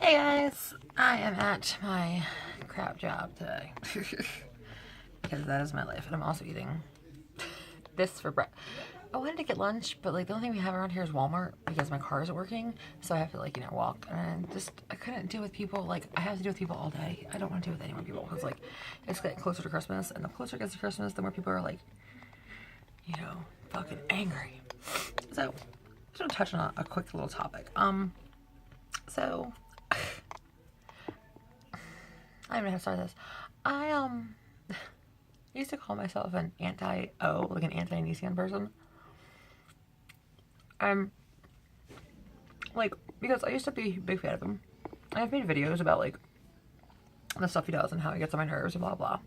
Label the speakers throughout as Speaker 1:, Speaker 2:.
Speaker 1: Hey guys, I am at my crap job today because that is my life, and I'm also eating this for breakfast. I wanted to get lunch, but like the only thing we have around here is Walmart because my car isn't working, so I have to walk, and I couldn't deal with people. Like I have to deal with people all day. I don't want to deal with any more people because like it's getting closer to Christmas, and the closer it gets to Christmas, the more people are like, fucking angry. So just want to touch on a quick little topic. So I don't know how to start this. I used to call myself an anti-O, like an anti-Nissan person. Like, because I used to be a big fan of him. I've made videos about, like, the stuff he does and how he gets on my nerves and blah, blah.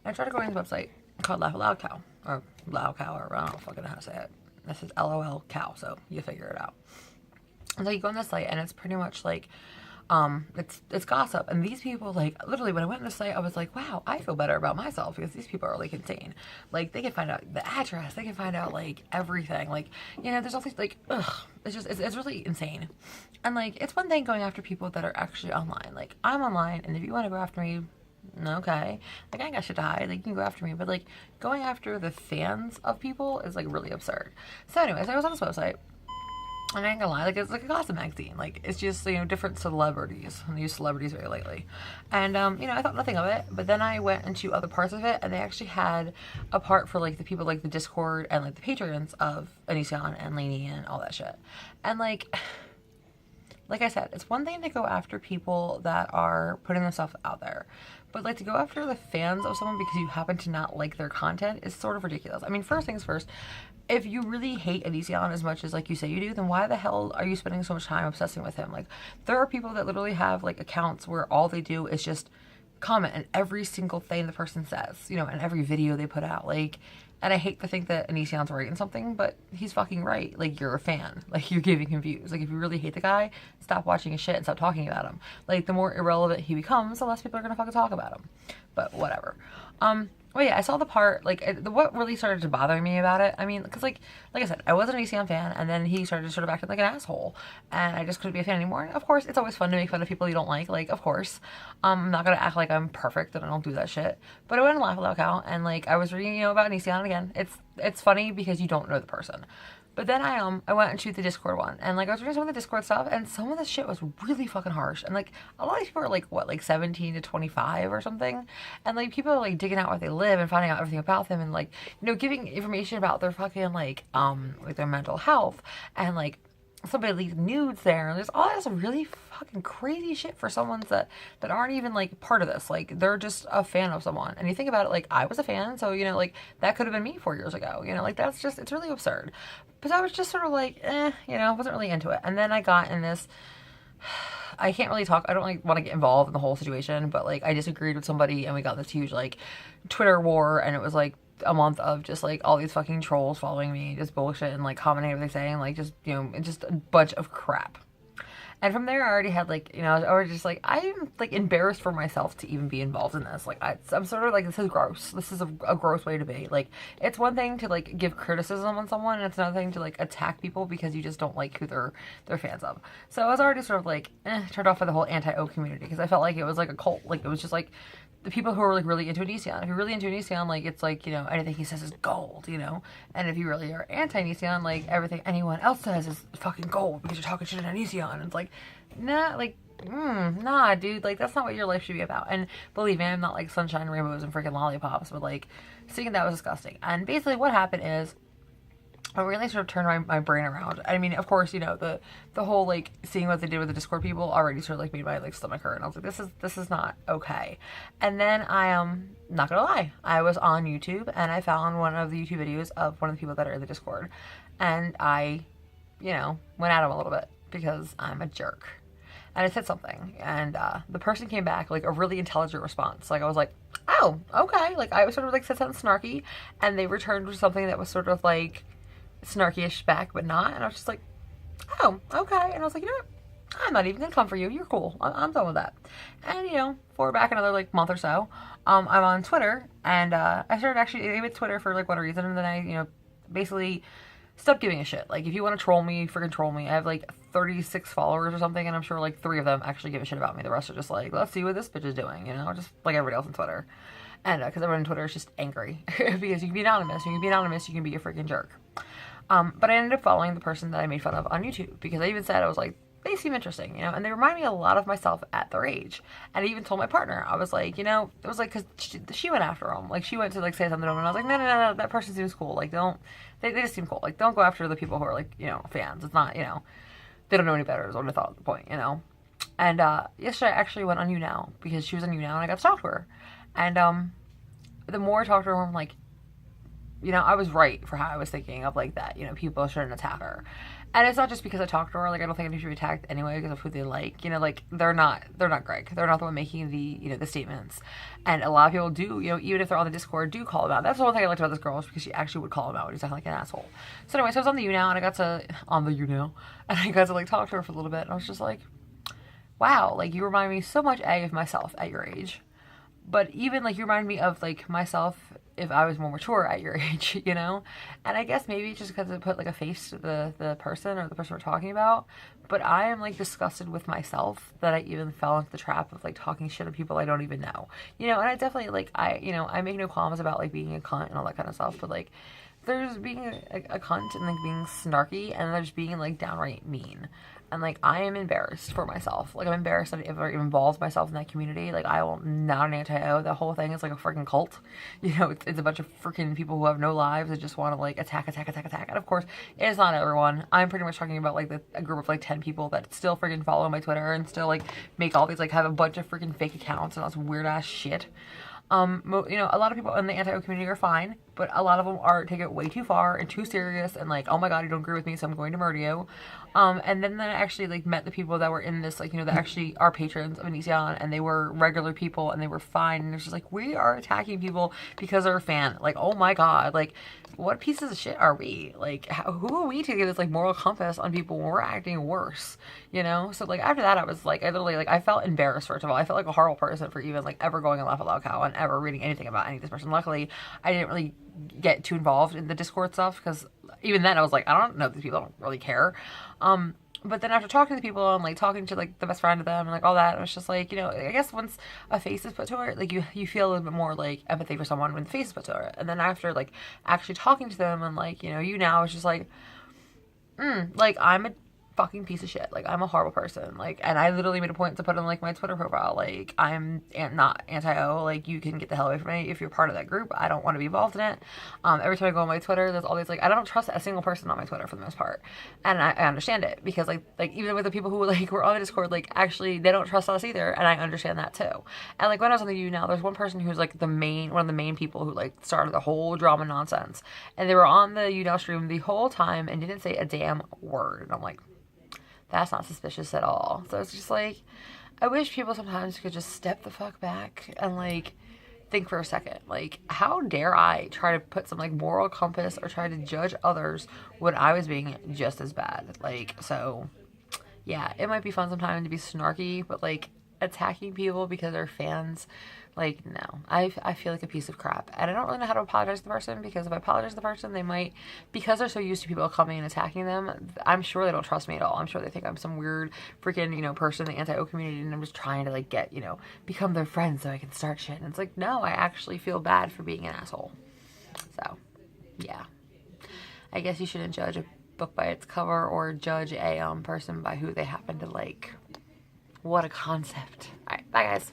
Speaker 1: And I tried to go on his website called Laugh Loud Cow, or Loud Cow, or I don't know fucking know how to say it. This is LOL Cow, so you figure it out. And so you go on this site, and it's pretty much, like, it's gossip, and these people, like, literally when I went on the site, I was like, wow, I feel better about myself because these people are like insane. Like, they can find out the address, they can find out like everything, like, there's all these, like, it's really insane. And like, it's one thing going after people that are actually online. Like, I'm online, and if you want to go after me, okay, like, I ain't got shit to hide, like, you can go after me, but like going after the fans of people is like really absurd. So anyways, I was on this website, and I ain't gonna lie, like, it's like a gossip magazine. Like, it's just, different celebrities. I use celebrities very lately. And, I thought nothing of it. But then I went into other parts of it, and they actually had a part for, like, the people, like, the Discord and, like, the patrons of Anision and Lainey and all that shit. And, like I said, it's one thing to go after people that are putting themselves out there. But, like, to go after the fans of someone because you happen to not like their content is sort of ridiculous. I mean, first things first, if you really hate Anision as much as, like, you say you do, then why the hell are you spending so much time obsessing with him? Like, there are people that literally have, like, accounts where all they do is just comment on every single thing the person says, in every video they put out. Like, and I hate to think that Anision's right in something, but he's fucking right. Like, you're a fan. Like, you're giving him views. Like, if you really hate the guy, stop watching his shit and stop talking about him. Like, the more irrelevant he becomes, the less people are gonna fucking talk about him. But whatever. Well, yeah, I saw the part, like, what really started to bother me about it, I mean, because, like I said, I was an ACM fan, and then he started sort of acting like an asshole, and I just couldn't be a fan anymore. And of course, it's always fun to make fun of people you don't like, of course. I'm not gonna act like I'm perfect, and I don't do that shit. But I went and laughed Loud Cow, and, like, I was reading, about Nissan again. It's funny because you don't know the person. But then I went into the Discord one, and, like, I was reading some of the Discord stuff, and some of the shit was really fucking harsh. And, like, a lot of these people are, like, what, like 17 to 25 or something? And, like, people are, like, digging out where they live and finding out everything about them, and, like, giving information about their fucking, like their mental health, and, like, somebody leaves nudes there, and there's all this really fucking crazy shit for someone that aren't even, like, part of this. Like, they're just a fan of someone. And you think about it, like, I was a fan, so, like, that could have been me 4 years ago. Like, that's just, it's really absurd. But I was just sort of like, wasn't really into it. And then I got in this, I can't really talk, I don't, like, want to get involved in the whole situation, but, like, I disagreed with somebody, and we got this huge, like, Twitter war, and it was, like, a month of just, like, all these fucking trolls following me, just bullshit, and, like, commenting everything saying, like, just, just a bunch of crap. And from there, I already had, like, I was already just, like, I'm, like, embarrassed for myself to even be involved in this. Like, I'm sort of, like, this is gross. This is a gross way to be. Like, it's one thing to, like, give criticism on someone, and it's another thing to, like, attack people because you just don't like who they're fans of. So I was already sort of, like, turned off by the whole anti-O community because I felt like it was, like, a cult. Like, it was just, like, the people who are, like, really into Anision. If you're really into Anision, like, it's like, anything he says is gold, And if you really are anti-Anision, like, everything anyone else says is fucking gold because you're talking shit on Anision. And it's like, nah, like, nah, dude, like, that's not what your life should be about. And believe me, I'm not, like, sunshine, rainbows, and freaking lollipops, but, like, seeing that was disgusting. And basically what happened is, I really sort of turned my brain around. I mean, of course, the whole, like, seeing what they did with the Discord people already sort of, like, made my, like, stomach hurt. And I was like, this is not okay. And then not gonna lie, I was on YouTube, and I found one of the YouTube videos of one of the people that are in the Discord. And I, went at him a little bit because I'm a jerk. And I said something, and the person came back, like, a really intelligent response. Like, I was like, oh, okay. Like, I was sort of, like, said something snarky, and they returned with something that was sort of, like, snarky-ish back, but not. And I was just like, oh, okay. And I was like, what? I'm not even gonna come for you. You're cool. I'm done with that. And, forward back another, like, month or so, I'm on Twitter, and I started actually with Twitter for, like, one reason, and then I, basically stop giving a shit. Like, if you want to troll me, freaking troll me. I have like 36 followers or something, and I'm sure like 3 of them actually give a shit about me. The rest are just like, let's see what this bitch is doing, you know, just like everybody else on Twitter. And because everyone on Twitter is just angry because you can be anonymous, you can be anonymous, you can be a freaking jerk. But I ended up following the person that I made fun of on YouTube because I even said, I was like, they seem interesting, you know, and they remind me a lot of myself at their age. And I even told my partner, I was like, you know, it was like, because she went after them. Like, she went to, like, say something to them, and I was like, no, that person seems cool. Like, they just seem cool. Like, don't go after the people who are, like, you know, fans. It's not, you know, they don't know any better is what I thought at the point, you know. And yesterday I actually went on You Now because she was on You Now, and I got to talk to her. And the more I talked to her, I'm like, you know, I was right for how I was thinking of, like, that, you know, people shouldn't attack her. And it's not just because I talked to her, like, I don't think anyone should be attacked anyway because of who they like, you know, like, they're not Greg. They're not the one making the, you know, the statements. And a lot of people do, you know, even if they're on the Discord, do call them out. That's the one thing I liked about this girl, is because she actually would call them out when you sound like an asshole. So anyway, so I was on the You Now, and I got to, like, talk to her for a little bit, and I was just like, wow, like, you remind me so much, A, of myself at your age. But even, like, you remind me of, like, myself if I was more mature at your age, you know? And I guess maybe just because it put, like, a face to the person or the person we're talking about. But I am, like, disgusted with myself that I even fell into the trap of, like, talking shit to people I don't even know. You know, and I definitely, like, you know, I make no qualms about, like, being a cunt and all that kind of stuff. But, like, there's being a cunt and, like, being snarky, and there's being, like, downright mean. And, like, I am embarrassed for myself. Like, I'm embarrassed that I've ever involved myself in that community. Like, I will not an anti-O. The whole thing is, like, a freaking cult. You know, it's a bunch of freaking people who have no lives that just want to, like, attack. And, of course, it is not everyone. I'm pretty much talking about, like, a group of, like, 10 people that still freaking follow my Twitter and still, like, make all these, like, have a bunch of freaking fake accounts and all this weird-ass shit. You know, a lot of people in the anti-O community are fine, but a lot of them take it way too far and too serious and, like, oh my god, you don't agree with me, so I'm going to murder you. And then I actually, like, met the people that were in this, like, you know, that actually are patrons of Anision, and they were regular people, and they were fine, and it's just like, we are attacking people because they're a fan. Like, oh my god, like, what pieces of shit are we? Like, who are we to give this, like, moral compass on people when we're acting worse, you know? So, like, after that, I was, like, I literally, like, I felt embarrassed, first of all. I felt like a horrible person for even, like, ever going on Laugh Out Loud Cow and ever reading anything about any of this person. Luckily, I didn't really get too involved in the Discord stuff, because even then I was like, I don't know these people, I don't really care. But then after talking to the people and, like, talking to, like, the best friend of them and, like, all that, it was just like, you know, I guess once a face is put to it, like, you feel a little bit more, like, empathy for someone when the face is put to it. And then after, like, actually talking to them and, like, you know, You Now, it's just like, like, I'm a fucking piece of shit. Like, I'm a horrible person. Like, and I literally made a point to put in, like, my Twitter profile, like, I'm not anti-O. Like, you can get the hell away from me if you're part of that group. I don't want to be involved in it. Every time I go on my Twitter, there's all these, like, I don't trust a single person on my Twitter for the most part. And I understand it, because, like even with the people who, like, were on the Discord, like, actually, they don't trust us either, and I understand that too. And, like, when I was on the You Now, there's one person who's, like, one of the main people who, like, started the whole drama nonsense. And they were on the You Now stream the whole time and didn't say a damn word. And I'm like, that's not suspicious at all. So it's just like, I wish people sometimes could just step the fuck back and, like, think for a second. Like, how dare I try to put some, like, moral compass or try to judge others when I was being just as bad? Like, so, yeah, it might be fun sometimes to be snarky, but, like, attacking people because they're fans, like, no. I feel like a piece of crap. And I don't really know how to apologize to the person, because if I apologize to the person, they might, because they're so used to people coming and attacking them, I'm sure they don't trust me at all. I'm sure they think I'm some weird freaking, you know, person in the anti-O community, and I'm just trying to, like, get, you know, become their friend so I can start shit. And it's like, no, I actually feel bad for being an asshole. So, yeah. I guess you shouldn't judge a book by its cover, or judge a person by who they happen to like. What a concept. Alright, bye guys.